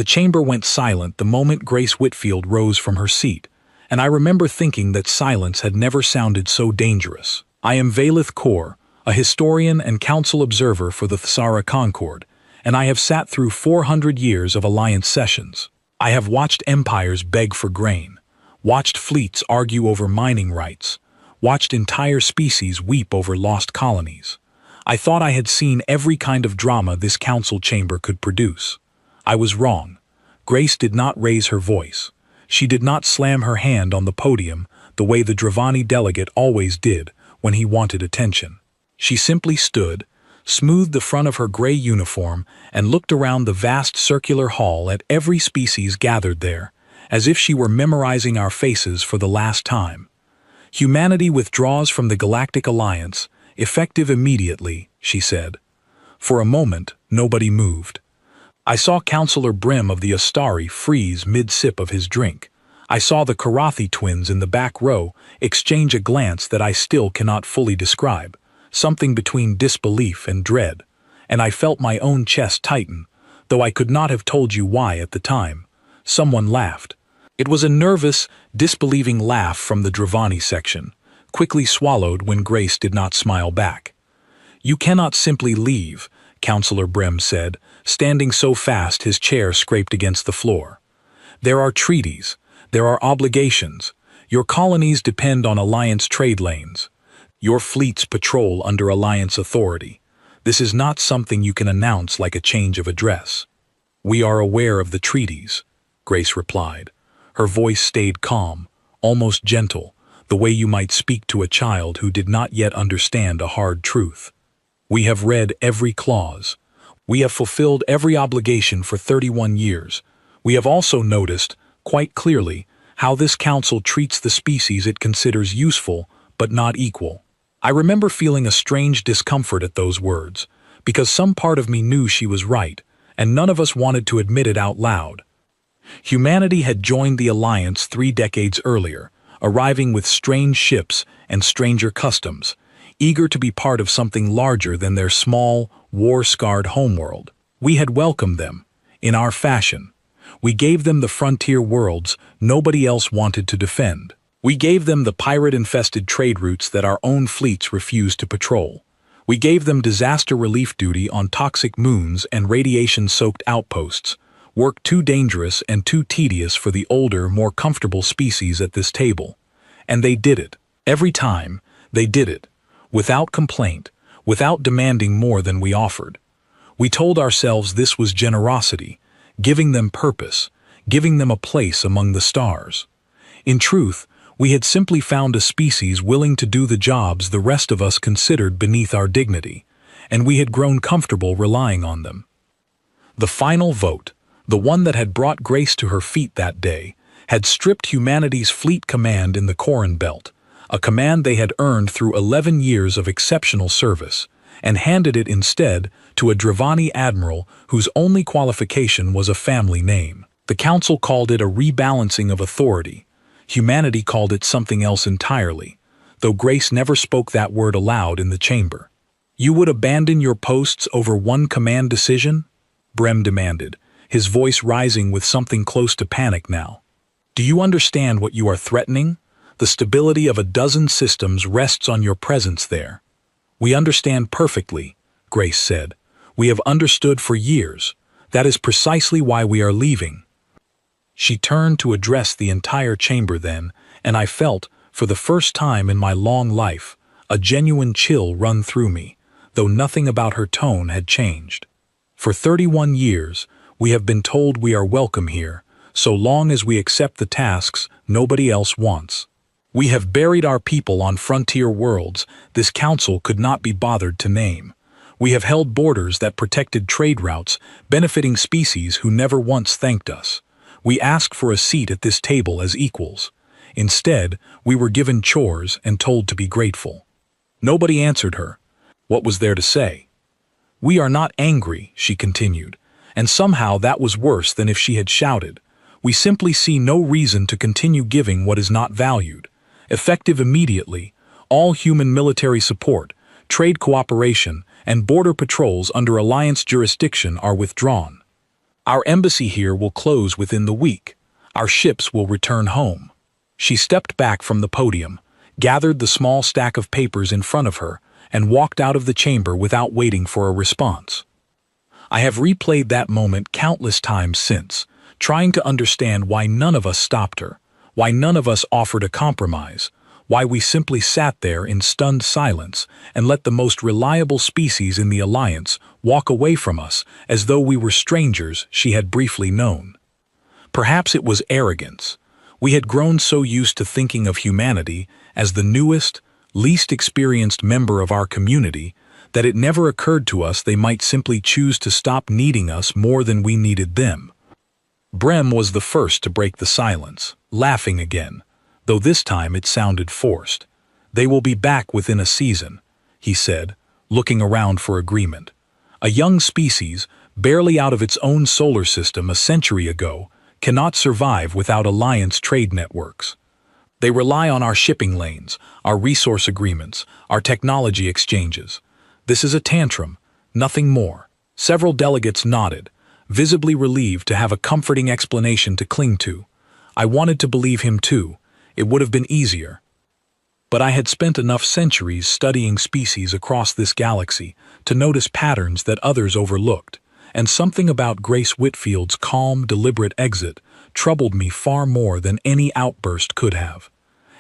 The chamber went silent the moment Grace Whitfield rose from her seat, and I remember thinking that silence had never sounded so dangerous. I am Valith Kaur, a historian and council observer for the Thsara Concord, and I have sat through 400 years of alliance sessions. I have watched empires beg for grain, watched fleets argue over mining rights, watched entire species weep over lost colonies. I thought I had seen every kind of drama this council chamber could produce. I was wrong. Grace did not raise her voice. She did not slam her hand on the podium the way the Dravani delegate always did when he wanted attention. She simply stood, smoothed the front of her gray uniform, and looked around the vast circular hall at every species gathered there, as if she were memorizing our faces for the last time. Humanity withdraws from the Galactic Alliance, effective immediately, she said. For a moment, nobody moved. I saw Councillor Brim of the Astari freeze mid-sip of his drink. I saw the Karathi twins in the back row exchange a glance that I still cannot fully describe, something between disbelief and dread, and I felt my own chest tighten, though I could not have told you why at the time. Someone laughed. It was a nervous, disbelieving laugh from the Dravani section, quickly swallowed when Grace did not smile back. "You cannot simply leave," Councillor Brim said, standing so fast his chair scraped against the floor. "There are treaties. There are obligations. Your colonies depend on Alliance trade lanes. Your fleets patrol under Alliance authority. This is not something you can announce like a change of address." "We are aware of the treaties," Grace replied. Her voice stayed calm, almost gentle, the way you might speak to a child who did not yet understand a hard truth. "We have read every clause. We have fulfilled every obligation for 31 years. We have also noticed, quite clearly, how this council treats the species it considers useful but not equal." I remember feeling a strange discomfort at those words, because some part of me knew she was right, and none of us wanted to admit it out loud. Humanity had joined the Alliance 3 decades earlier, arriving with strange ships and stranger customs, eager to be part of something larger than their small, war-scarred homeworld. We had welcomed them, in our fashion. We gave them the frontier worlds nobody else wanted to defend. We gave them the pirate-infested trade routes that our own fleets refused to patrol. We gave them disaster relief duty on toxic moons and radiation-soaked outposts, work too dangerous and too tedious for the older, more comfortable species at this table. And they did it. Every time, they did it. Without complaint, without demanding more than we offered. We told ourselves this was generosity, giving them purpose, giving them a place among the stars. In truth, we had simply found a species willing to do the jobs the rest of us considered beneath our dignity, and we had grown comfortable relying on them. The final vote, the one that had brought Grace to her feet that day, had stripped humanity's fleet command in the Coran Belt, a command they had earned through 11 years of exceptional service, and handed it instead to a Dravani admiral whose only qualification was a family name. The council called it a rebalancing of authority. Humanity called it something else entirely, though Grace never spoke that word aloud in the chamber. "You would abandon your posts over one command decision?" Brem demanded, his voice rising with something close to panic now. "Do you understand what you are threatening? The stability of a dozen systems rests on your presence there." "We understand perfectly," Grace said. "We have understood for years. That is precisely why we are leaving." She turned to address the entire chamber then, and I felt, for the first time in my long life, a genuine chill run through me, though nothing about her tone had changed. "For 31 years, we have been told we are welcome here, so long as we accept the tasks nobody else wants. We have buried our people on frontier worlds this council could not be bothered to name. We have held borders that protected trade routes, benefiting species who never once thanked us. We asked for a seat at this table as equals. Instead, we were given chores and told to be grateful." Nobody answered her. What was there to say? "We are not angry," she continued, and somehow that was worse than if she had shouted. "We simply see no reason to continue giving what is not valued. Effective immediately, all human military support, trade cooperation, and border patrols under Alliance jurisdiction are withdrawn." Our embassy here will close within the week. Our ships will return home." She stepped back from the podium, gathered the small stack of papers in front of her, and walked out of the chamber without waiting for a response. I have replayed that moment countless times since, trying to understand why none of us stopped her, why none of us offered a compromise, why we simply sat there in stunned silence and let the most reliable species in the Alliance walk away from us as though we were strangers she had briefly known. Perhaps it was arrogance. We had grown so used to thinking of humanity as the newest, least experienced member of our community that it never occurred to us they might simply choose to stop needing us more than we needed them. Brem was the first to break the silence, laughing again, though this time it sounded forced. "They will be back within a season," he said, looking around for agreement. "A young species, barely out of its own solar system a century ago, cannot survive without Alliance trade networks. They rely on our shipping lanes, our resource agreements, our technology exchanges. This is a tantrum, nothing more." Several delegates nodded, visibly relieved to have a comforting explanation to cling to. I wanted to believe him too. It would have been easier. But I had spent enough centuries studying species across this galaxy to notice patterns that others overlooked, and something about Grace Whitfield's calm, deliberate exit troubled me far more than any outburst could have.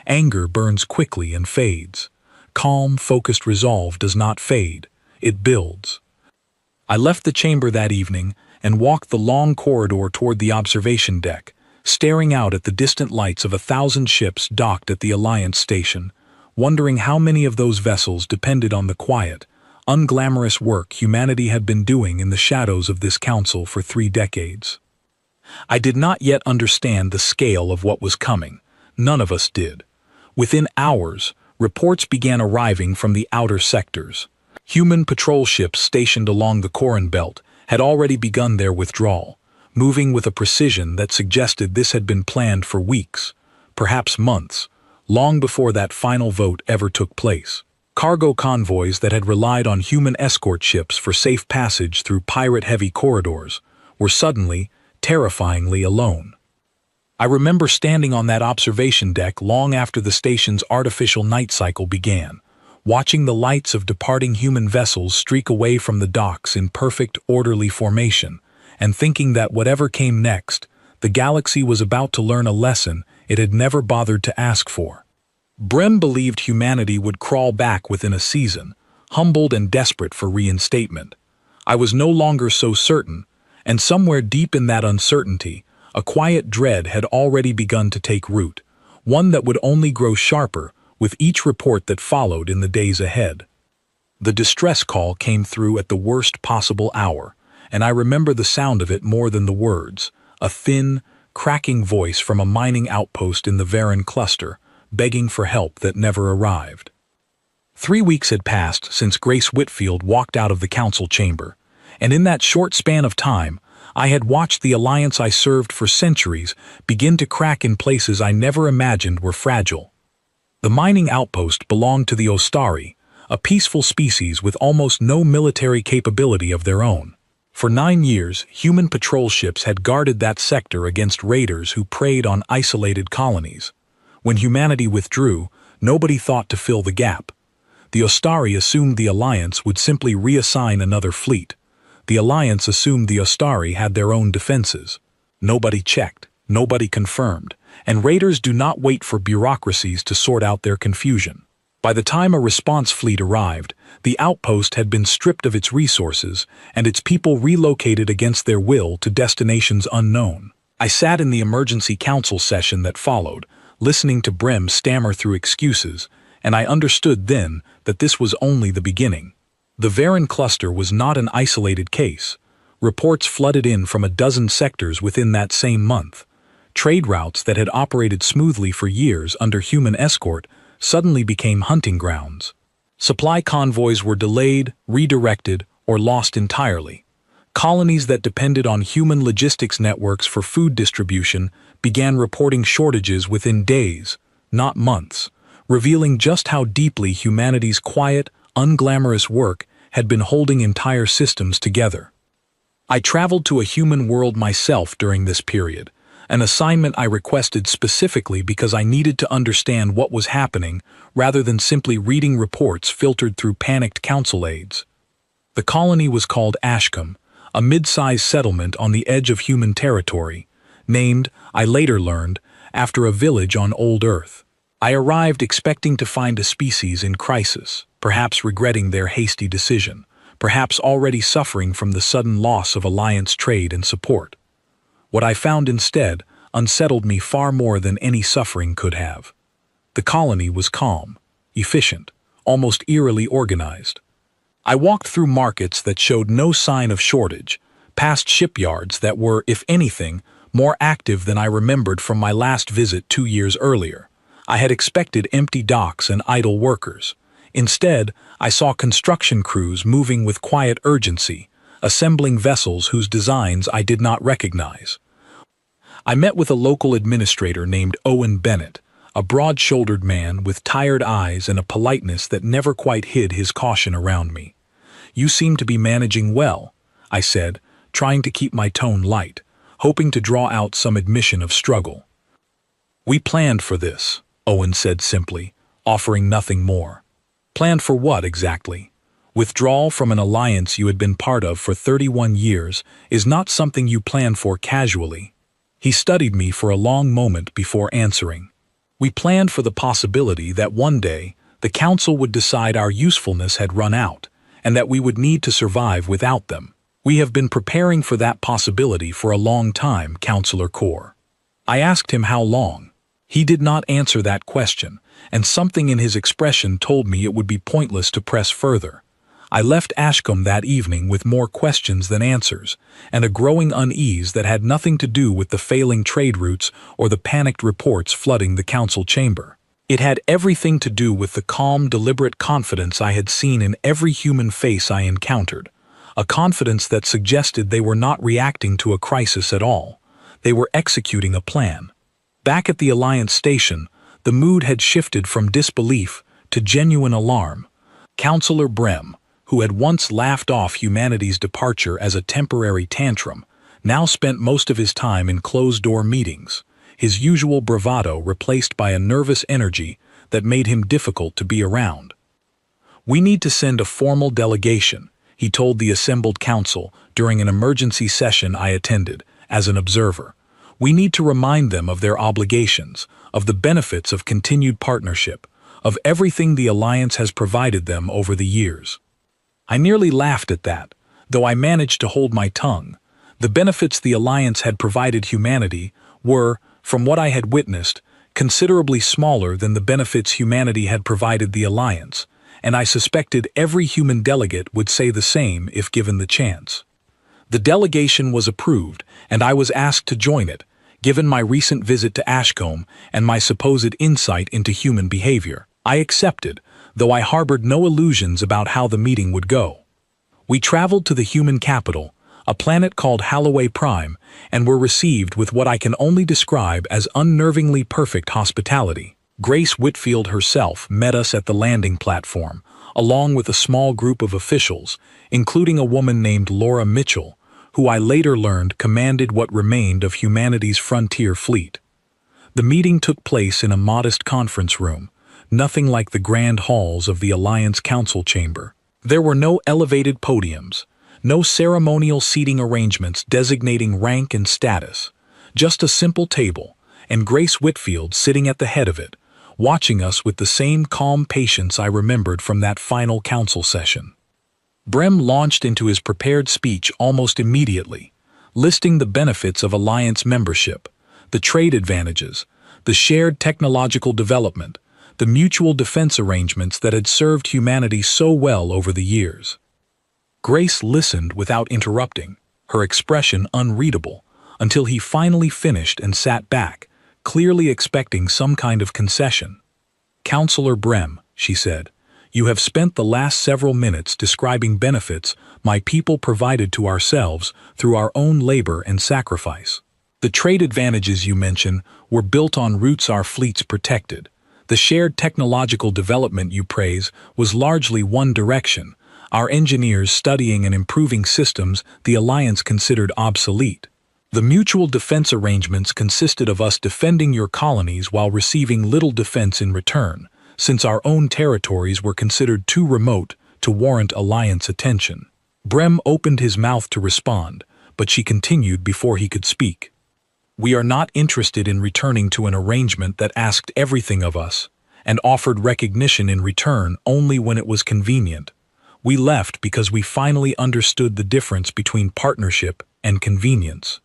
Anger burns quickly and fades. Calm, focused resolve does not fade. It builds. I left the chamber that evening and walked the long corridor toward the observation deck, staring out at the distant lights of 1,000 ships docked at the Alliance station, wondering how many of those vessels depended on the quiet, unglamorous work humanity had been doing in the shadows of this council for 3 decades. I did not yet understand the scale of what was coming. None of us did. Within hours, reports began arriving from the outer sectors. Human patrol ships stationed along the Corin Belt had already begun their withdrawal, moving with a precision that suggested this had been planned for weeks, perhaps months, long before that final vote ever took place. Cargo convoys that had relied on human escort ships for safe passage through pirate-heavy corridors were suddenly, terrifyingly alone. I remember standing on that observation deck long after the station's artificial night cycle began, watching the lights of departing human vessels streak away from the docks in perfect, orderly formation, and thinking that whatever came next, the galaxy was about to learn a lesson it had never bothered to ask for. Brem believed humanity would crawl back within a season, humbled and desperate for reinstatement. I was no longer so certain, and somewhere deep in that uncertainty, a quiet dread had already begun to take root, one that would only grow sharper with each report that followed in the days ahead. The distress call came through at the worst possible hour, and I remember the sound of it more than the words, a thin, cracking voice from a mining outpost in the Varen cluster, begging for help that never arrived. 3 weeks had passed since Grace Whitfield walked out of the council chamber, and in that short span of time, I had watched the alliance I served for centuries begin to crack in places I never imagined were fragile. The mining outpost belonged to the Ostari, a peaceful species with almost no military capability of their own. For 9 years, human patrol ships had guarded that sector against raiders who preyed on isolated colonies. When humanity withdrew, nobody thought to fill the gap. The Ostari assumed the Alliance would simply reassign another fleet. The Alliance assumed the Ostari had their own defenses. Nobody checked, nobody confirmed, and raiders do not wait for bureaucracies to sort out their confusion. By the time a response fleet arrived, the outpost had been stripped of its resources and its people relocated against their will to destinations unknown. I sat in the emergency council session that followed, listening to Brem stammer through excuses, and I understood then that this was only the beginning. The Varen cluster was not an isolated case. Reports flooded in from a dozen sectors within that same month. Trade routes that had operated smoothly for years under human escort suddenly became hunting grounds. Supply convoys were delayed, redirected, or lost entirely. Colonies that depended on human logistics networks for food distribution began reporting shortages within days, not months, revealing just how deeply humanity's quiet, unglamorous work had been holding entire systems together. I traveled to a human world myself during this period, an assignment I requested specifically because I needed to understand what was happening rather than simply reading reports filtered through panicked council aides. The colony was called Ashcombe, a mid-sized settlement on the edge of human territory, named, I later learned, after a village on Old Earth. I arrived expecting to find a species in crisis, perhaps regretting their hasty decision, perhaps already suffering from the sudden loss of Alliance trade and support. What I found instead unsettled me far more than any suffering could have. The colony was calm, efficient, almost eerily organized. I walked through markets that showed no sign of shortage, past shipyards that were, if anything, more active than I remembered from my last visit 2 years earlier. I had expected empty docks and idle workers. Instead, I saw construction crews moving with quiet urgency, assembling vessels whose designs I did not recognize. I met with a local administrator named Owen Bennett, a broad-shouldered man with tired eyes and a politeness that never quite hid his caution around me. "You seem to be managing well," I said, trying to keep my tone light, hoping to draw out some admission of struggle. "We planned for this," Owen said simply, offering nothing more. "Planned for what exactly? Withdrawal from an alliance you had been part of for 31 years is not something you plan for casually." He studied me for a long moment before answering. "We planned for the possibility that one day the Council would decide our usefulness had run out, and that we would need to survive without them. We have been preparing for that possibility for a long time, Councillor Core." I asked him how long. He did not answer that question, and something in his expression told me it would be pointless to press further. I left Ashcombe that evening with more questions than answers, and a growing unease that had nothing to do with the failing trade routes or the panicked reports flooding the council chamber. It had everything to do with the calm, deliberate confidence I had seen in every human face I encountered, a confidence that suggested they were not reacting to a crisis at all. They were executing a plan. Back at the Alliance station, the mood had shifted from disbelief to genuine alarm. Councillor Brem, who had once laughed off humanity's departure as a temporary tantrum, now spent most of his time in closed-door meetings, his usual bravado replaced by a nervous energy that made him difficult to be around. "We need to send a formal delegation," he told the assembled council during an emergency session I attended, as an observer. "We need to remind them of their obligations, of the benefits of continued partnership, of everything the Alliance has provided them over the years." I nearly laughed at that, though I managed to hold my tongue. The benefits the Alliance had provided humanity were, from what I had witnessed, considerably smaller than the benefits humanity had provided the Alliance, and I suspected every human delegate would say the same if given the chance. The delegation was approved, and I was asked to join it, given my recent visit to Ashcombe and my supposed insight into human behavior. I accepted, though I harbored no illusions about how the meeting would go. We traveled to the human capital, a planet called Holloway Prime, and were received with what I can only describe as unnervingly perfect hospitality. Grace Whitfield herself met us at the landing platform, along with a small group of officials, including a woman named Laura Mitchell, who I later learned commanded what remained of humanity's frontier fleet. The meeting took place in a modest conference room, nothing like the grand halls of the Alliance Council chamber. There were no elevated podiums, no ceremonial seating arrangements designating rank and status, just a simple table, and Grace Whitfield sitting at the head of it, watching us with the same calm patience I remembered from that final council session. Brem launched into his prepared speech almost immediately, listing the benefits of Alliance membership, the trade advantages, the shared technological development, the mutual defense arrangements that had served humanity so well over the years. Grace listened without interrupting, her expression unreadable, until he finally finished and sat back, clearly expecting some kind of concession. "Councillor Brem," she said, "you have spent the last several minutes describing benefits my people provided to ourselves through our own labor and sacrifice. The trade advantages you mention were built on routes our fleets protected. The shared technological development you praise was largely one direction, our engineers studying and improving systems the Alliance considered obsolete. The mutual defense arrangements consisted of us defending your colonies while receiving little defense in return, since our own territories were considered too remote to warrant Alliance attention. Brem opened his mouth to respond, but she continued before he could speak. We are not interested in returning to an arrangement that asked everything of us, and offered recognition in return only when it was convenient. We left because we finally understood the difference between partnership and convenience.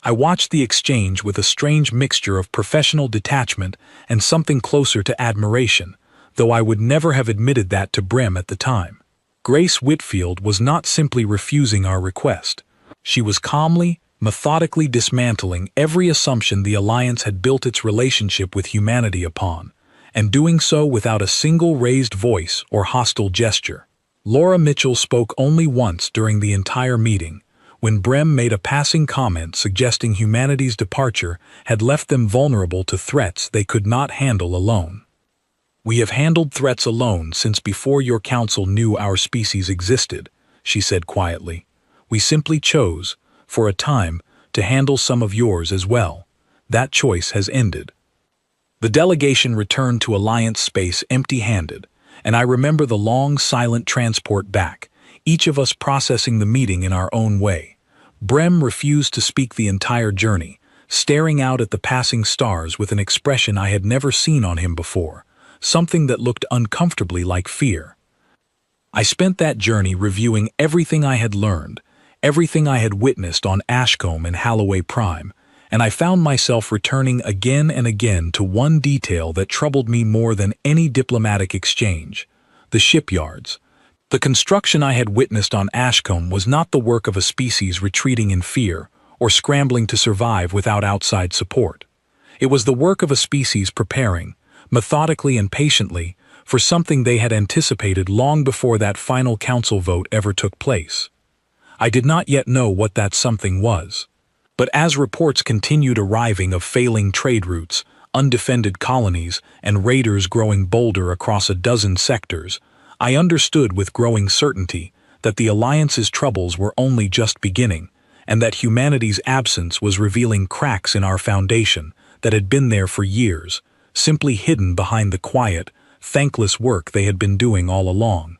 I watched the exchange with a strange mixture of professional detachment and something closer to admiration, though I would never have admitted that to Brem at the time. Grace Whitfield was not simply refusing our request. She was calmly, methodically dismantling every assumption the Alliance had built its relationship with humanity upon, and doing so without a single raised voice or hostile gesture. Laura Mitchell spoke only once during the entire meeting, when Brem made a passing comment suggesting humanity's departure had left them vulnerable to threats they could not handle alone. We have handled threats alone since before your council knew our species existed, she said quietly. We simply chose, for a time, to handle some of yours as well. That choice has ended. The delegation returned to Alliance space empty-handed, and I remember the long, silent transport back, each of us processing the meeting in our own way. Brem refused to speak the entire journey, staring out at the passing stars with an expression I had never seen on him before, something that looked uncomfortably like fear. I spent that journey reviewing everything I had learned, everything I had witnessed on Ashcombe and Holloway Prime, and I found myself returning again and again to one detail that troubled me more than any diplomatic exchange: the shipyards. The construction I had witnessed on Ashcombe was not the work of a species retreating in fear or scrambling to survive without outside support. It was the work of a species preparing, methodically and patiently, for something they had anticipated long before that final council vote ever took place. I did not yet know what that something was. But as reports continued arriving of failing trade routes, undefended colonies, and raiders growing bolder across a dozen sectors, I understood with growing certainty that the Alliance's troubles were only just beginning, and that humanity's absence was revealing cracks in our foundation that had been there for years, simply hidden behind the quiet, thankless work they had been doing all along.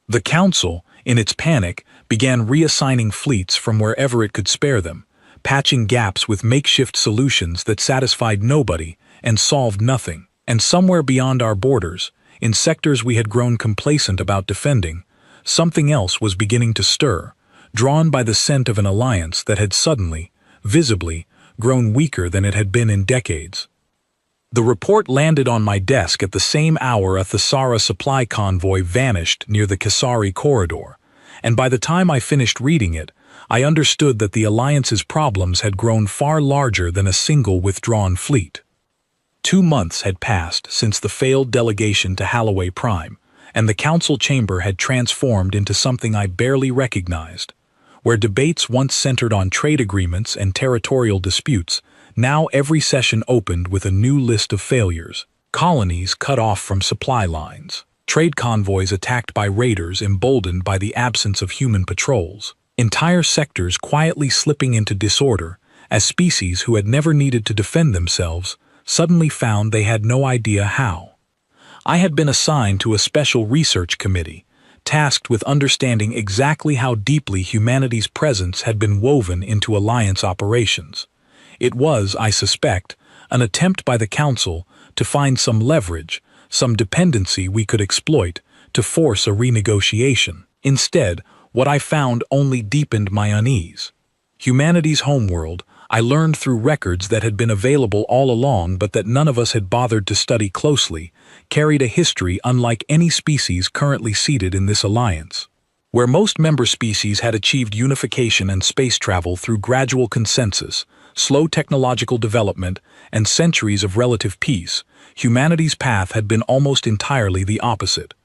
The Council, in its panic, began reassigning fleets from wherever it could spare them, patching gaps with makeshift solutions that satisfied nobody and solved nothing. And somewhere beyond our borders, in sectors we had grown complacent about defending, something else was beginning to stir, drawn by the scent of an alliance that had suddenly, visibly, grown weaker than it had been in decades. The report landed on my desk at the same hour a Thesara supply convoy vanished near the Kasari corridor, and by the time I finished reading it, I understood that the Alliance's problems had grown far larger than a single withdrawn fleet. 2 months had passed since the failed delegation to Holloway Prime, and the council chamber had transformed into something I barely recognized. Where debates once centered on trade agreements and territorial disputes, now every session opened with a new list of failures. Colonies cut off from supply lines, trade convoys attacked by raiders emboldened by the absence of human patrols, entire sectors quietly slipping into disorder as species who had never needed to defend themselves suddenly found they had no idea how. I had been assigned to a special research committee, tasked with understanding exactly how deeply humanity's presence had been woven into Alliance operations. It was, I suspect, an attempt by the Council to find some leverage, some dependency we could exploit, to force a renegotiation. Instead, what I found only deepened my unease. Humanity's homeworld, I learned through records that had been available all along but that none of us had bothered to study closely, carried a history unlike any species currently seated in this alliance. Where most member species had achieved unification and space travel through gradual consensus, slow technological development, and centuries of relative peace, humanity's path had been almost entirely the opposite.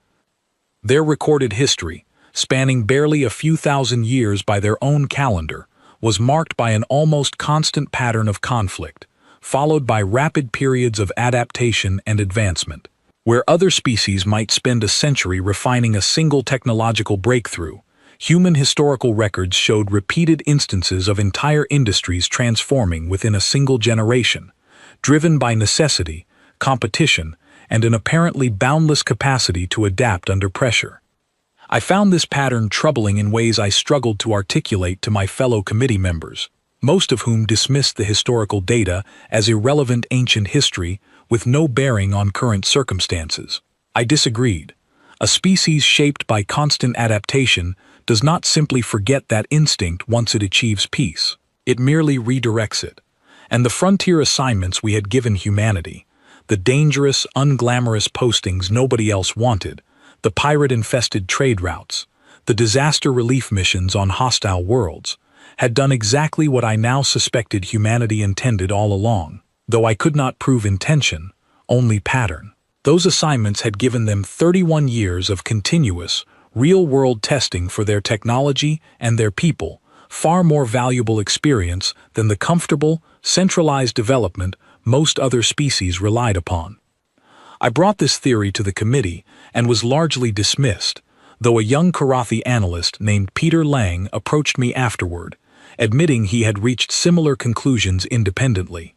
Their recorded history, spanning barely a few thousand years by their own calendar, was marked by an almost constant pattern of conflict, followed by rapid periods of adaptation and advancement. Where other species might spend a century refining a single technological breakthrough, human historical records showed repeated instances of entire industries transforming within a single generation, driven by necessity, competition, and an apparently boundless capacity to adapt under pressure. I found this pattern troubling in ways I struggled to articulate to my fellow committee members, most of whom dismissed the historical data as irrelevant ancient history with no bearing on current circumstances. I disagreed. A species shaped by constant adaptation does not simply forget that instinct once it achieves peace. It merely redirects it. And the frontier assignments we had given humanity, the dangerous, unglamorous postings nobody else wanted, the pirate-infested trade routes, the disaster relief missions on hostile worlds, had done exactly what I now suspected humanity intended all along, though I could not prove intention, only pattern. Those assignments had given them 31 years of continuous, real-world testing for their technology and their people, far more valuable experience than the comfortable, centralized development most other species relied upon. I brought this theory to the committee and was largely dismissed, though a young Karathi analyst named Peter Lang approached me afterward, admitting he had reached similar conclusions independently.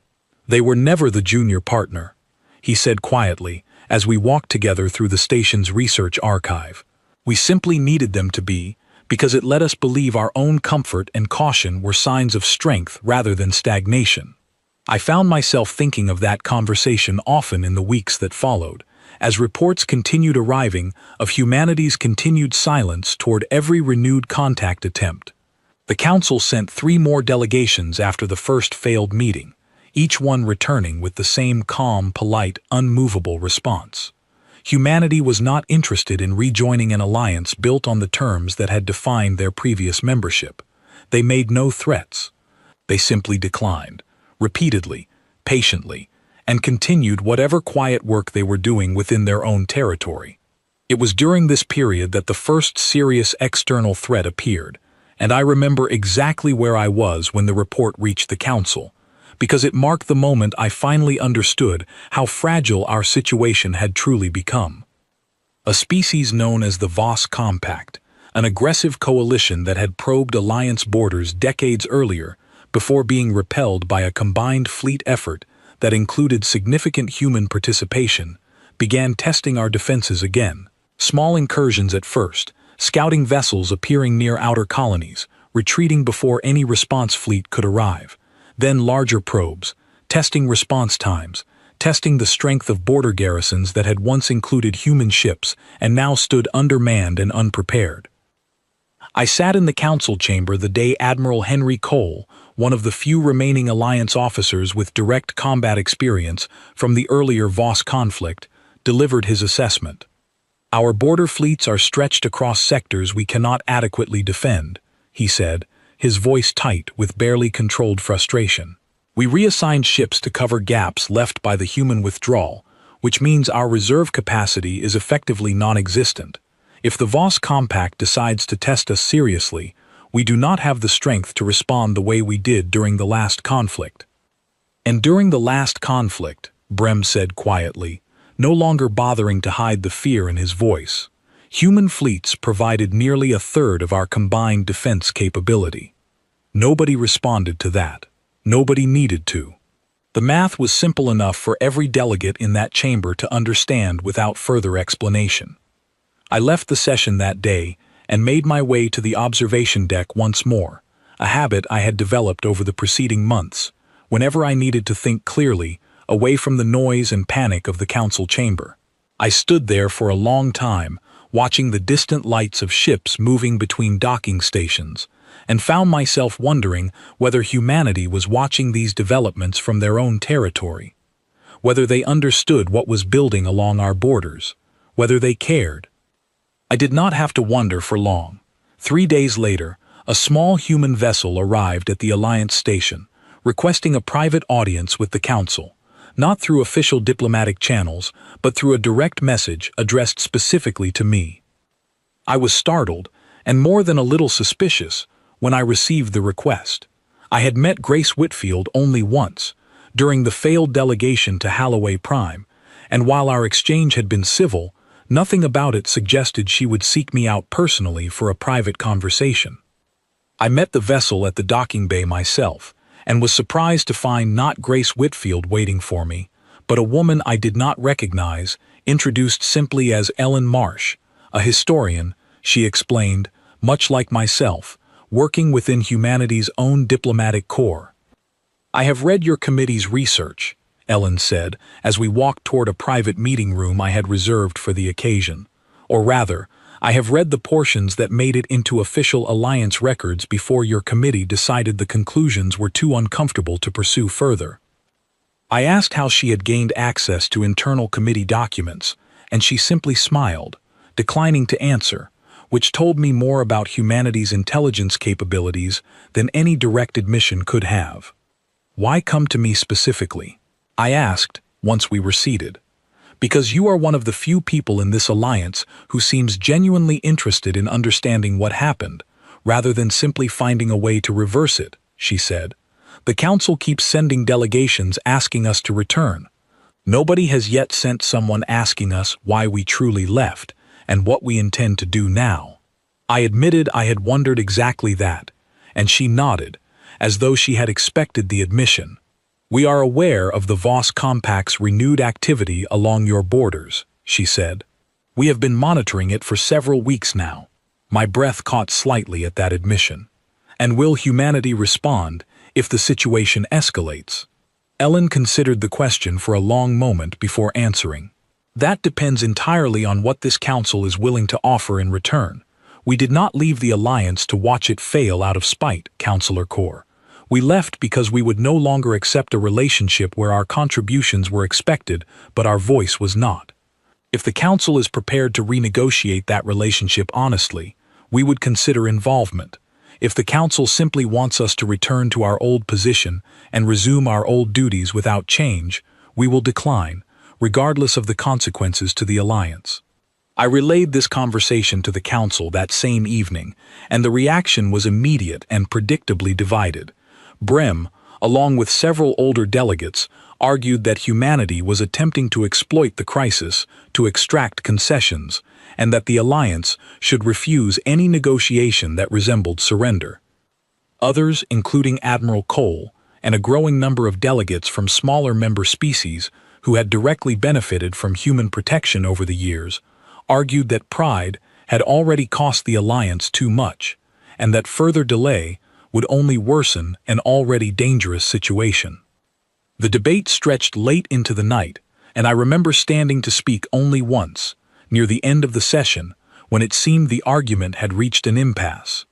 They were never the junior partner, he said quietly, as we walked together through the station's research archive. We simply needed them to be, because it let us believe our own comfort and caution were signs of strength rather than stagnation. I found myself thinking of that conversation often in the weeks that followed, as reports continued arriving of humanity's continued silence toward every renewed contact attempt. The Council sent 3 more delegations after the first failed meeting, each one returning with the same calm, polite, unmovable response. Humanity was not interested in rejoining an alliance built on the terms that had defined their previous membership. They made no threats. They simply declined, repeatedly, patiently, and continued whatever quiet work they were doing within their own territory. It was during this period that the first serious external threat appeared, and I remember exactly where I was when the report reached the Council, because it marked the moment I finally understood how fragile our situation had truly become. A species known as the Voss Compact, an aggressive coalition that had probed alliance borders decades earlier before being repelled by a combined fleet effort that included significant human participation, began testing our defenses again. Small incursions at first, scouting vessels appearing near outer colonies, retreating before any response fleet could arrive. Then larger probes, testing response times, testing the strength of border garrisons that had once included human ships and now stood undermanned and unprepared. I sat in the council chamber the day Admiral Henry Cole, one of the few remaining Alliance officers with direct combat experience from the earlier Voss conflict, delivered his assessment. "Our border fleets are stretched across sectors we cannot adequately defend," he said, his voice tight with barely controlled frustration. "We reassigned ships to cover gaps left by the human withdrawal, which means our reserve capacity is effectively non-existent. If the Voss Compact decides to test us seriously, we do not have the strength to respond the way we did during the last conflict." "And during the last conflict," Brem said quietly, no longer bothering to hide the fear in his voice, "human fleets provided nearly a third of our combined defense capability. Nobody responded to that. Nobody needed to." The math was simple enough for every delegate in that chamber to understand without further explanation. I left the session that day and made my way to the observation deck once more, a habit I had developed over the preceding months, whenever I needed to think clearly, away from the noise and panic of the council chamber. I stood there for a long time, watching the distant lights of ships moving between docking stations, and found myself wondering whether humanity was watching these developments from their own territory, whether they understood what was building along our borders, whether they cared. I did not have to wonder for long. 3 days later, a small human vessel arrived at the Alliance station, requesting a private audience with the Council, not through official diplomatic channels, but through a direct message addressed specifically to me. I was startled, and more than a little suspicious, when I received the request. I had met Grace Whitfield only once, during the failed delegation to Halloway Prime, and while our exchange had been civil, nothing about it suggested she would seek me out personally for a private conversation. I met the vessel at the docking bay myself, and was surprised to find not Grace Whitfield waiting for me, but a woman I did not recognize, introduced simply as Ellen Marsh, a historian, she explained, much like myself, working within humanity's own diplomatic corps. "I have read your committee's research," Ellen said, as we walked toward a private meeting room I had reserved for the occasion. "Or rather, I have read the portions that made it into official alliance records before your committee decided the conclusions were too uncomfortable to pursue further." I asked how she had gained access to internal committee documents, and she simply smiled, declining to answer, which told me more about humanity's intelligence capabilities than any direct admission could have. "Why come to me specifically?" I asked, once we were seated. "Because you are one of the few people in this alliance who seems genuinely interested in understanding what happened, rather than simply finding a way to reverse it," she said. "The Council keeps sending delegations asking us to return. Nobody has yet sent someone asking us why we truly left, and what we intend to do now." I admitted I had wondered exactly that, and she nodded, as though she had expected the admission. "We are aware of the Voss Compact's renewed activity along your borders," she said. "We have been monitoring it for several weeks now." My breath caught slightly at that admission. "And will humanity respond if the situation escalates?" Ellen considered the question for a long moment before answering. "That depends entirely on what this council is willing to offer in return. We did not leave the alliance to watch it fail out of spite, Councillor Core. We left because we would no longer accept a relationship where our contributions were expected, but our voice was not. If the Council is prepared to renegotiate that relationship honestly, we would consider involvement. If the Council simply wants us to return to our old position and resume our old duties without change, we will decline, regardless of the consequences to the alliance." I relayed this conversation to the Council that same evening, and the reaction was immediate and predictably divided. Brem, along with several older delegates, argued that humanity was attempting to exploit the crisis to extract concessions, and that the alliance should refuse any negotiation that resembled surrender. Others, including Admiral Cole, and a growing number of delegates from smaller member species who had directly benefited from human protection over the years, argued that pride had already cost the alliance too much, and that further delay would only worsen an already dangerous situation. The debate stretched late into the night, and I remember standing to speak only once, near the end of the session, when it seemed the argument had reached an impasse.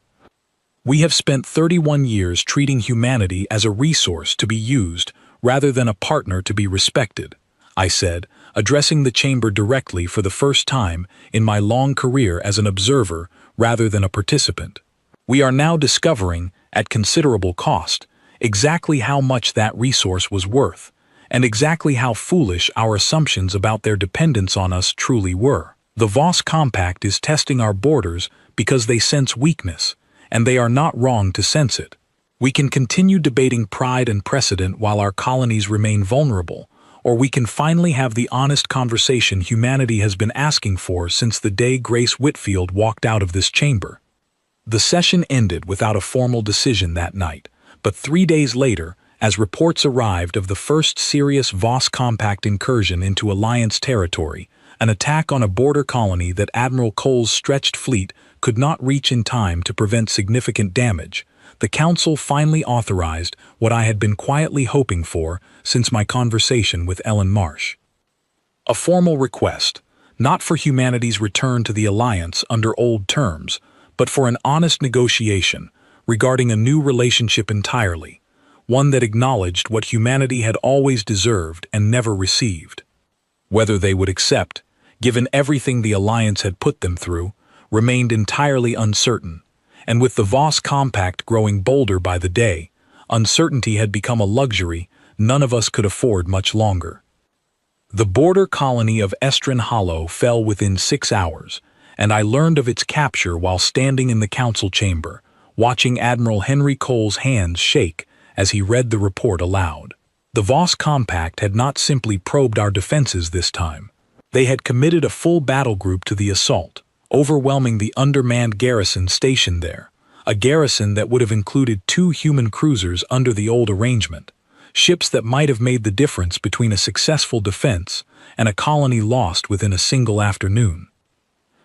"We have spent 31 years treating humanity as a resource to be used rather than a partner to be respected," I said, addressing the chamber directly for the first time in my long career as an observer rather than a participant. "We are now discovering, at considerable cost, exactly how much that resource was worth, and exactly how foolish our assumptions about their dependence on us truly were. The Voss Compact is testing our borders because they sense weakness, and they are not wrong to sense it. We can continue debating pride and precedent while our colonies remain vulnerable, or we can finally have the honest conversation humanity has been asking for since the day Grace Whitfield walked out of this chamber." The session ended without a formal decision that night, but 3 days later, as reports arrived of the first serious Voss Compact incursion into Alliance territory, an attack on a border colony that Admiral Cole's stretched fleet could not reach in time to prevent significant damage, the Council finally authorized what I had been quietly hoping for since my conversation with Ellen Marsh. A formal request, not for humanity's return to the Alliance under old terms, but for an honest negotiation regarding a new relationship entirely, one that acknowledged what humanity had always deserved and never received. Whether they would accept, given everything the Alliance had put them through, remained entirely uncertain, and with the Voss Compact growing bolder by the day, uncertainty had become a luxury none of us could afford much longer. The border colony of Estrin Hollow fell within 6 hours, and I learned of its capture while standing in the council chamber, watching Admiral Henry Cole's hands shake as he read the report aloud. The Voss Compact had not simply probed our defenses this time. They had committed a full battle group to the assault, overwhelming the undermanned garrison stationed there, a garrison that would have included 2 human cruisers under the old arrangement, ships that might have made the difference between a successful defense and a colony lost within a single afternoon.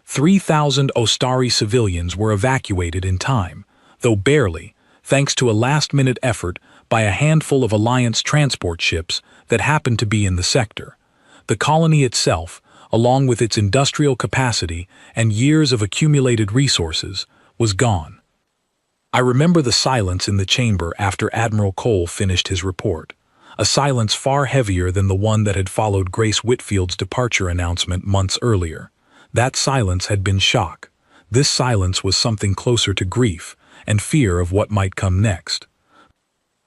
3,000 Ostari civilians were evacuated in time, though barely, thanks to a last-minute effort by a handful of Alliance transport ships that happened to be in the sector. The colony itself, along with its industrial capacity and years of accumulated resources, was gone. I remember the silence in the chamber after Admiral Cole finished his report, a silence far heavier than the one that had followed Grace Whitfield's departure announcement months earlier. That silence had been shock. This silence was something closer to grief and fear of what might come next.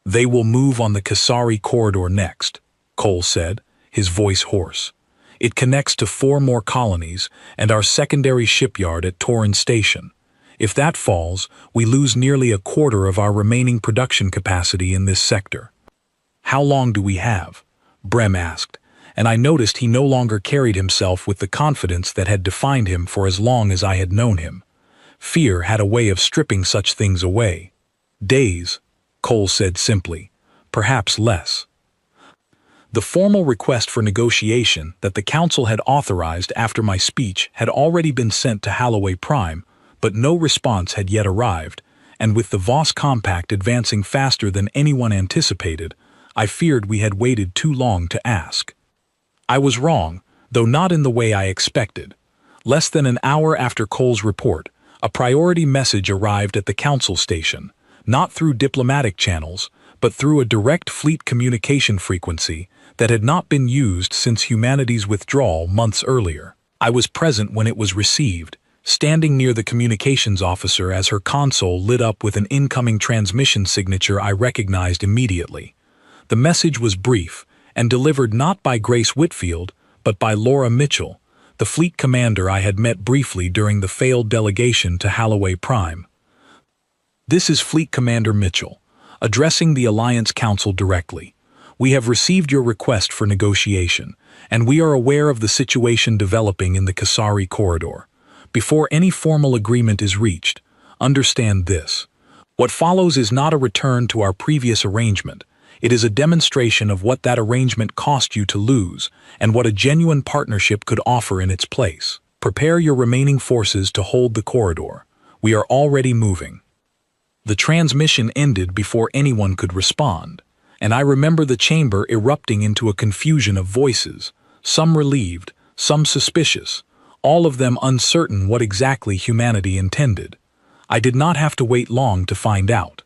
"They will move on the Kasari corridor next," Cole said, his voice hoarse. "It connects to 4 more colonies and our secondary shipyard at Torrens Station. If that falls, we lose nearly a quarter of our remaining production capacity in this sector." "How long do we have?" Brem asked, and I noticed he no longer carried himself with the confidence that had defined him for as long as I had known him. Fear had a way of stripping such things away. "Days," Cole said simply, "perhaps less." The formal request for negotiation that the Council had authorized after my speech had already been sent to Holloway Prime, but no response had yet arrived, and with the Voss Compact advancing faster than anyone anticipated, I feared we had waited too long to ask. I was wrong, though not in the way I expected. Less than an hour after Cole's report, a priority message arrived at the Council station, not through diplomatic channels, but through a direct fleet communication frequency that had not been used since humanity's withdrawal months earlier. I was present when it was received, standing near the communications officer as her console lit up with an incoming transmission signature I recognized immediately. The message was brief, and delivered not by Grace Whitfield, but by Laura Mitchell, the fleet commander I had met briefly during the failed delegation to Holloway Prime. "This is Fleet Commander Mitchell, addressing the Alliance Council directly. We have received your request for negotiation, and we are aware of the situation developing in the Kasari corridor. Before any formal agreement is reached, understand this. What follows is not a return to our previous arrangement. It is a demonstration of what that arrangement cost you to lose and what a genuine partnership could offer in its place. Prepare your remaining forces to hold the corridor. We are already moving." The transmission ended before anyone could respond, and I remember the chamber erupting into a confusion of voices, some relieved, some suspicious, all of them uncertain what exactly humanity intended. I did not have to wait long to find out.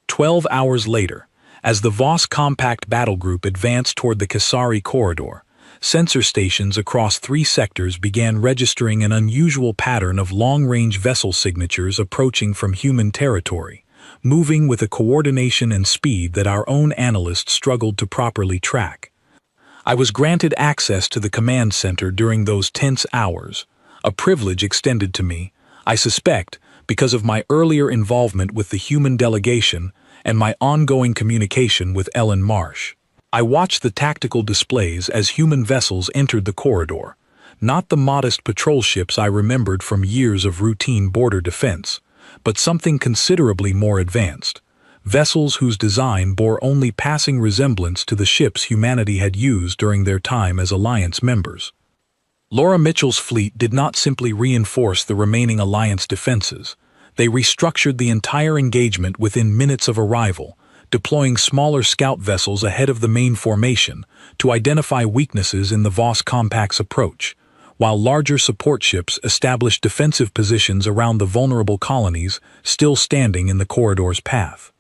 12 hours later, as the Voss Compact battle group advanced toward the Kasari corridor, sensor stations across 3 sectors began registering an unusual pattern of long-range vessel signatures approaching from human territory, moving with a coordination and speed that our own analysts struggled to properly track. I was granted access to the command center during those tense hours, a privilege extended to me, I suspect, because of my earlier involvement with the human delegation and my ongoing communication with Ellen Marsh. I watched the tactical displays as human vessels entered the corridor, not the modest patrol ships I remembered from years of routine border defense, but something considerably more advanced, vessels whose design bore only passing resemblance to the ships humanity had used during their time as Alliance members. Laura Mitchell's fleet did not simply reinforce the remaining Alliance defenses. They restructured the entire engagement within minutes of arrival, deploying smaller scout vessels ahead of the main formation to identify weaknesses in the Voss Compact's approach, while larger support ships established defensive positions around the vulnerable colonies still standing in the corridor's path.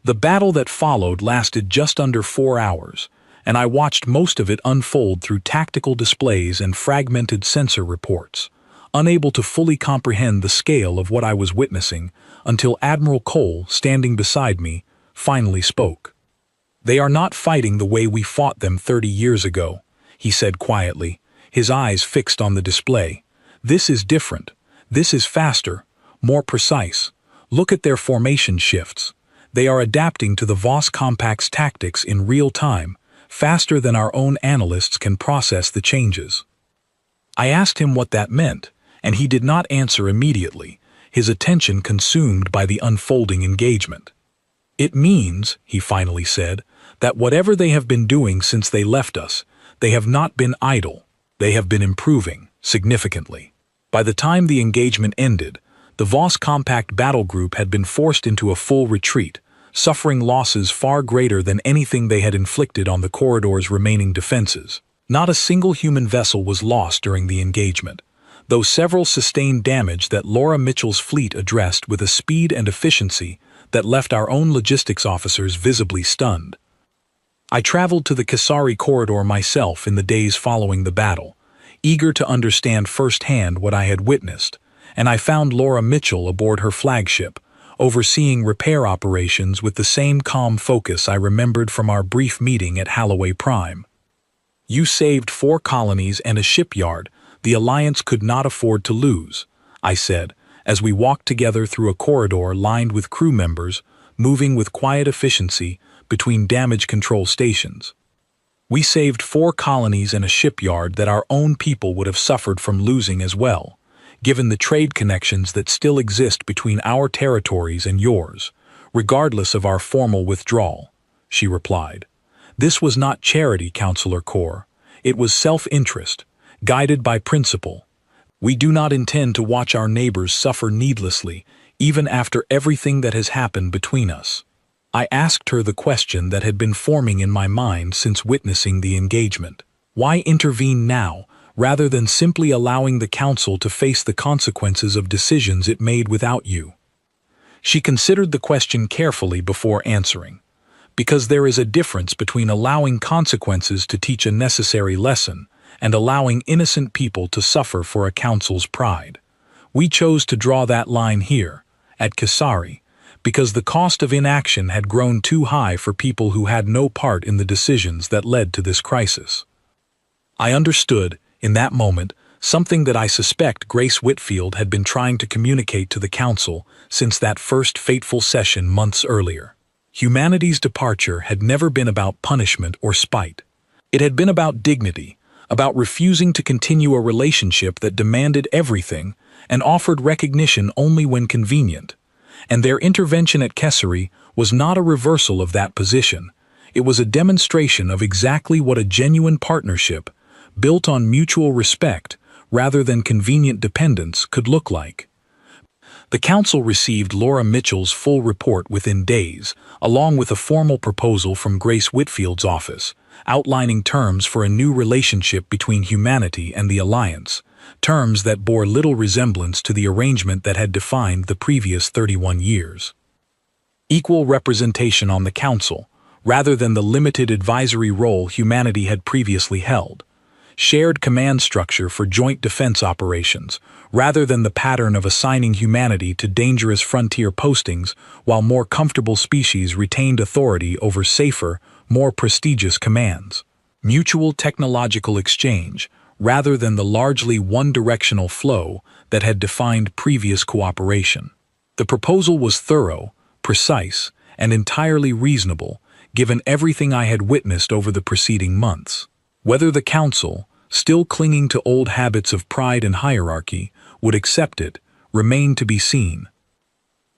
The battle that followed lasted just under 4 hours, and I watched most of it unfold through tactical displays and fragmented sensor reports, unable to fully comprehend the scale of what I was witnessing until Admiral Cole, standing beside me, finally spoke. "They are not fighting the way we fought them 30 years ago," he said quietly, his eyes fixed on the display. "This is different. This is faster, more precise. Look at their formation shifts. They are adapting to the Voss Compact's tactics in real time, faster than our own analysts can process the changes." I asked him what that meant, and he did not answer immediately, his attention consumed by the unfolding engagement. "It means," he finally said, "that whatever they have been doing since they left us, they have not been idle. They have been improving, significantly." By the time the engagement ended, the Voss Compact battle group had been forced into a full retreat, suffering losses far greater than anything they had inflicted on the corridor's remaining defenses. Not a single human vessel was lost during the engagement, though several sustained damage that Laura Mitchell's fleet addressed with a speed and efficiency that left our own logistics officers visibly stunned. I traveled to the Kasari corridor myself in the days following the battle, eager to understand firsthand what I had witnessed, and I found Laura Mitchell aboard her flagship, overseeing repair operations with the same calm focus I remembered from our brief meeting at Halloway Prime. "You saved 4 colonies and a shipyard the Alliance could not afford to lose," I said, as we walked together through a corridor lined with crew members, moving with quiet efficiency between damage control stations. "We saved 4 colonies and a shipyard that our own people would have suffered from losing as well, given the trade connections that still exist between our territories and yours, regardless of our formal withdrawal," she replied. "This was not charity, Counselor Core. It was self-interest, guided by principle. We do not intend to watch our neighbors suffer needlessly, even after everything that has happened between us." I asked her the question that had been forming in my mind since witnessing the engagement. Why intervene now, rather than simply allowing the Council to face the consequences of decisions it made without you? She considered the question carefully before answering. "Because there is a difference between allowing consequences to teach a necessary lesson and allowing innocent people to suffer for a council's pride. We chose to draw that line here, at Kasari, because the cost of inaction had grown too high for people who had no part in the decisions that led to this crisis." I understood, in that moment, something that I suspect Grace Whitfield had been trying to communicate to the Council since that first fateful session months earlier. Humanity's departure had never been about punishment or spite. It had been about dignity, about refusing to continue a relationship that demanded everything and offered recognition only when convenient. And their intervention at Kesari was not a reversal of that position. It was a demonstration of exactly what a genuine partnership, built on mutual respect rather than convenient dependence, could look like. The Council received Laura Mitchell's full report within days, along with a formal proposal from Grace Whitfield's office, outlining terms for a new relationship between humanity and the Alliance, terms that bore little resemblance to the arrangement that had defined the previous 31 years. Equal representation on the Council, rather than the limited advisory role humanity had previously held. Shared command structure for joint defense operations, rather than the pattern of assigning humanity to dangerous frontier postings while more comfortable species retained authority over safer, more prestigious commands. Mutual technological exchange, rather than the largely one-directional flow that had defined previous cooperation. The proposal was thorough, precise, and entirely reasonable, given everything I had witnessed over the preceding months. Whether the Council, still clinging to old habits of pride and hierarchy, would accept it, remained to be seen.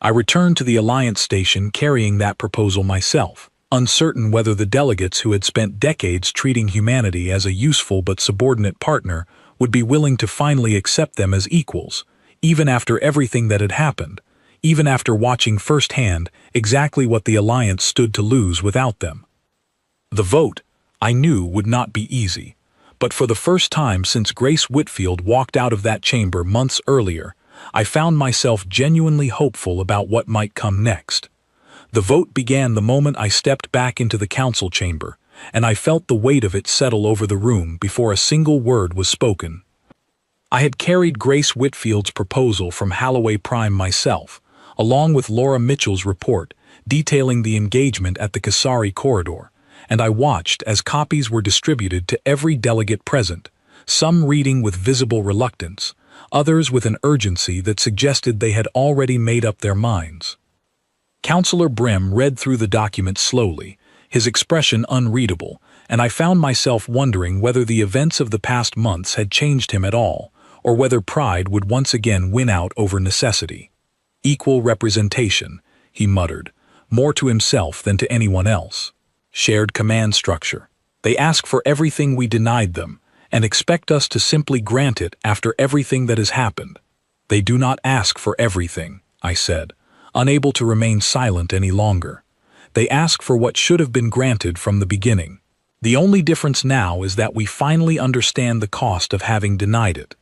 I returned to the Alliance station carrying that proposal myself, uncertain whether the delegates who had spent decades treating humanity as a useful but subordinate partner would be willing to finally accept them as equals, even after everything that had happened, even after watching firsthand exactly what the Alliance stood to lose without them. The vote, I knew, would not be easy, but for the first time since Grace Whitfield walked out of that chamber months earlier, I found myself genuinely hopeful about what might come next. The vote began the moment I stepped back into the council chamber, and I felt the weight of it settle over the room before a single word was spoken. I had carried Grace Whitfield's proposal from Halloway Prime myself, along with Laura Mitchell's report detailing the engagement at the Kasari corridor, and I watched as copies were distributed to every delegate present, some reading with visible reluctance, others with an urgency that suggested they had already made up their minds. Counselor Brim read through the document slowly, his expression unreadable, and I found myself wondering whether the events of the past months had changed him at all, or whether pride would once again win out over necessity. Equal representation, he muttered, more to himself than to anyone else. Shared command structure. They ask for everything we denied them, and expect us to simply grant it after everything that has happened. They do not ask for everything, I said, unable to remain silent any longer. They ask for what should have been granted from the beginning. The only difference now is that we finally understand the cost of having denied it.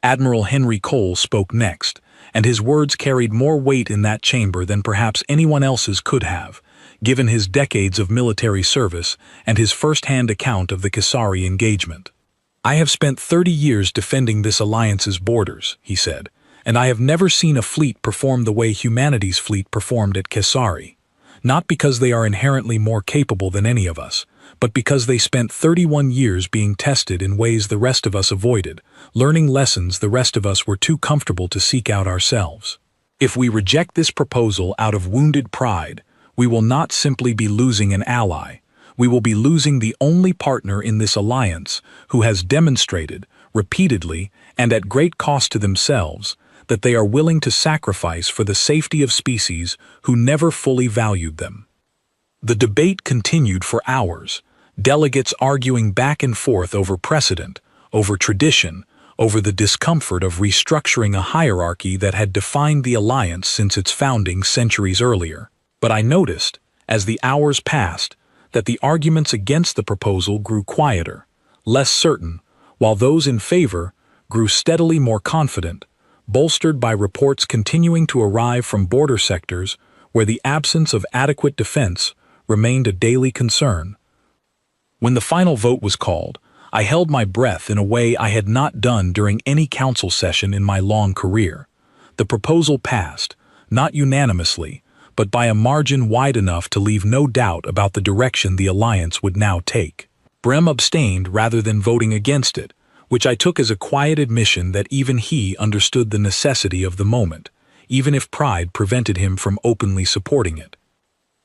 Admiral Henry Cole spoke next, and his words carried more weight in that chamber than perhaps anyone else's could have, given his decades of military service and his first-hand account of the Kesari engagement. I have spent 30 years defending this alliance's borders, he said, and I have never seen a fleet perform the way humanity's fleet performed at Kesari. Not because they are inherently more capable than any of us, but because they spent 31 years being tested in ways the rest of us avoided, learning lessons the rest of us were too comfortable to seek out ourselves. If we reject this proposal out of wounded pride, we will not simply be losing an ally, we will be losing the only partner in this alliance who has demonstrated, repeatedly and at great cost to themselves, that they are willing to sacrifice for the safety of species who never fully valued them. The debate continued for hours, delegates arguing back and forth over precedent, over tradition, over the discomfort of restructuring a hierarchy that had defined the alliance since its founding centuries earlier. But I noticed, as the hours passed, that the arguments against the proposal grew quieter, less certain, while those in favor grew steadily more confident, bolstered by reports continuing to arrive from border sectors where the absence of adequate defense remained a daily concern. When the final vote was called, I held my breath in a way I had not done during any council session in my long career. The proposal passed, not unanimously, but by a margin wide enough to leave no doubt about the direction the alliance would now take. Brem abstained rather than voting against it, which I took as a quiet admission that even he understood the necessity of the moment, even if pride prevented him from openly supporting it.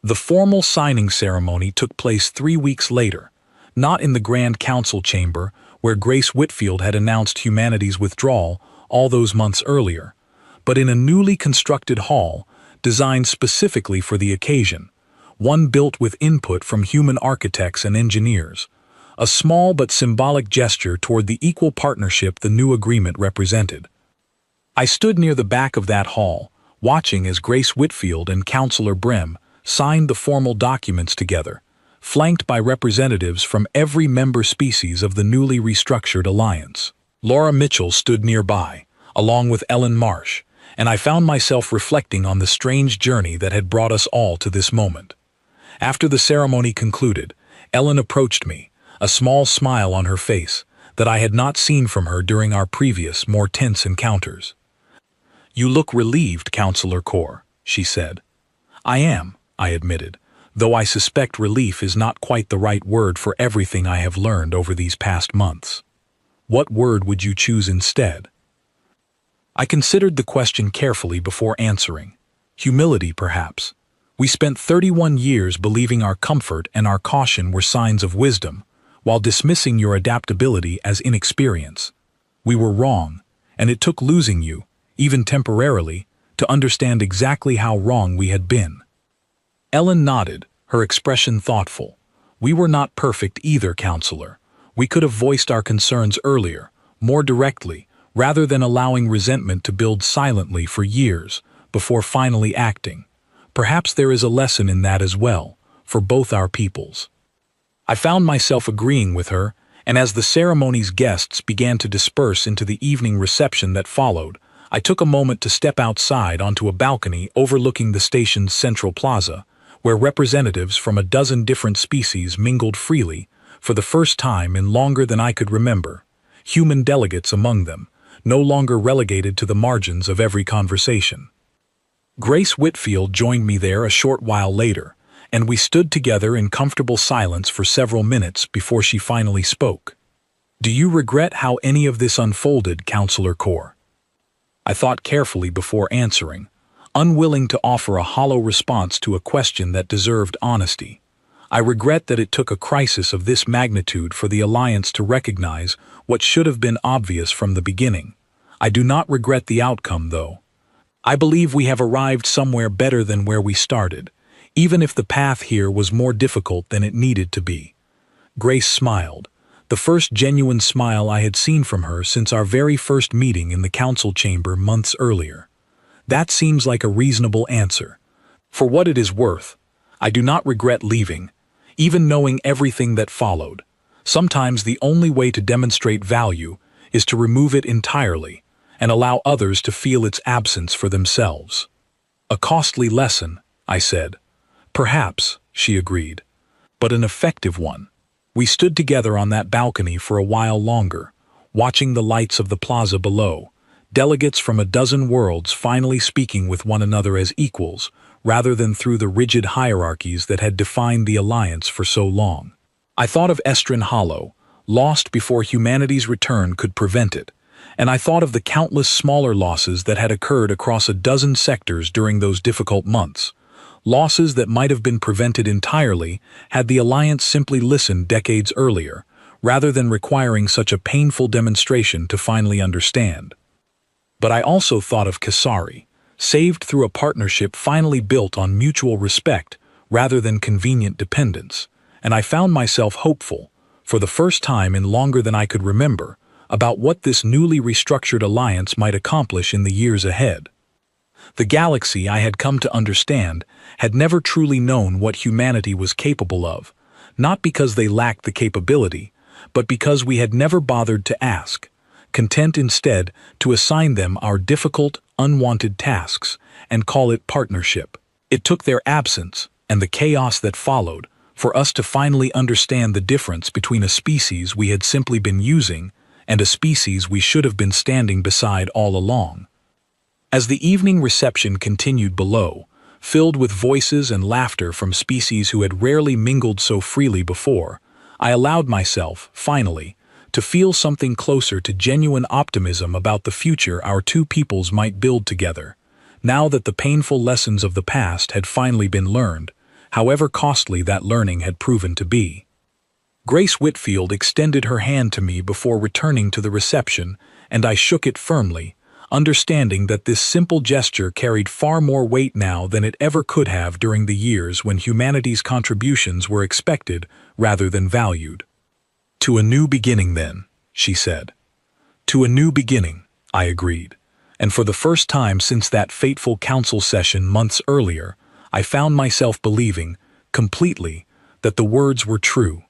The formal signing ceremony took place 3 weeks later, not in the Grand Council chamber where Grace Whitfield had announced humanity's withdrawal all those months earlier, but in a newly constructed hall designed specifically for the occasion, one built with input from human architects and engineers, a small but symbolic gesture toward the equal partnership the new agreement represented. I stood near the back of that hall, watching as Grace Whitfield and Counselor Brim signed the formal documents together, flanked by representatives from every member species of the newly restructured alliance. Laura Mitchell stood nearby, along with Ellen Marsh, and I found myself reflecting on the strange journey that had brought us all to this moment. After the ceremony concluded, Ellen approached me, a small smile on her face that I had not seen from her during our previous, more tense encounters. "You look relieved, Counselor Core," she said. "I am," I admitted, though I suspect relief is not quite the right word for everything I have learned over these past months. What word would you choose instead? I considered the question carefully before answering. Humility, perhaps. We spent 31 years believing our comfort and our caution were signs of wisdom, while dismissing your adaptability as inexperience. We were wrong, and it took losing you, even temporarily, to understand exactly how wrong we had been. Ellen nodded, her expression thoughtful. We were not perfect either, Counselor. We could have voiced our concerns earlier, more directly, rather than allowing resentment to build silently for years before finally acting. Perhaps there is a lesson in that as well, for both our peoples. I found myself agreeing with her, and as the ceremony's guests began to disperse into the evening reception that followed, I took a moment to step outside onto a balcony overlooking the station's central plaza, where representatives from a dozen different species mingled freely, for the first time in longer than I could remember, human delegates among them, no longer relegated to the margins of every conversation. Grace Whitfield joined me there a short while later, and we stood together in comfortable silence for several minutes before she finally spoke. "Do you regret how any of this unfolded, Counselor Core?" I thought carefully before answering, unwilling to offer a hollow response to a question that deserved honesty. I regret that it took a crisis of this magnitude for the Alliance to recognize what should have been obvious from the beginning. I do not regret the outcome, though. I believe we have arrived somewhere better than where we started, even if the path here was more difficult than it needed to be. Grace smiled, the first genuine smile I had seen from her since our very first meeting in the council chamber months earlier. That seems like a reasonable answer. For what it is worth, I do not regret leaving, even knowing everything that followed. Sometimes the only way to demonstrate value is to remove it entirely and allow others to feel its absence for themselves. A costly lesson, I said. Perhaps, she agreed, but an effective one. We stood together on that balcony for a while longer, watching the lights of the plaza below, delegates from a dozen worlds finally speaking with one another as equals, rather than through the rigid hierarchies that had defined the Alliance for so long. I thought of Estrin Hollow, lost before humanity's return could prevent it, and I thought of the countless smaller losses that had occurred across a dozen sectors during those difficult months, losses that might have been prevented entirely had the Alliance simply listened decades earlier, rather than requiring such a painful demonstration to finally understand. But I also thought of Kasari, saved through a partnership finally built on mutual respect rather than convenient dependence, and I found myself hopeful, for the first time in longer than I could remember, about what this newly restructured alliance might accomplish in the years ahead. The galaxy, I had come to understand, had never truly known what humanity was capable of, not because they lacked the capability, but because we had never bothered to ask, content instead to assign them our difficult, unwanted tasks and call it partnership. It took their absence, and the chaos that followed, for us to finally understand the difference between a species we had simply been using and a species we should have been standing beside all along. As the evening reception continued below, filled with voices and laughter from species who had rarely mingled so freely before, I allowed myself, finally, to feel something closer to genuine optimism about the future our two peoples might build together, now that the painful lessons of the past had finally been learned, however costly that learning had proven to be. Grace Whitfield extended her hand to me before returning to the reception, and I shook it firmly, understanding that this simple gesture carried far more weight now than it ever could have during the years when humanity's contributions were expected rather than valued. "To a new beginning, then," she said. "To a new beginning," I agreed, and for the first time since that fateful council session months earlier, I found myself believing, completely, that the words were true.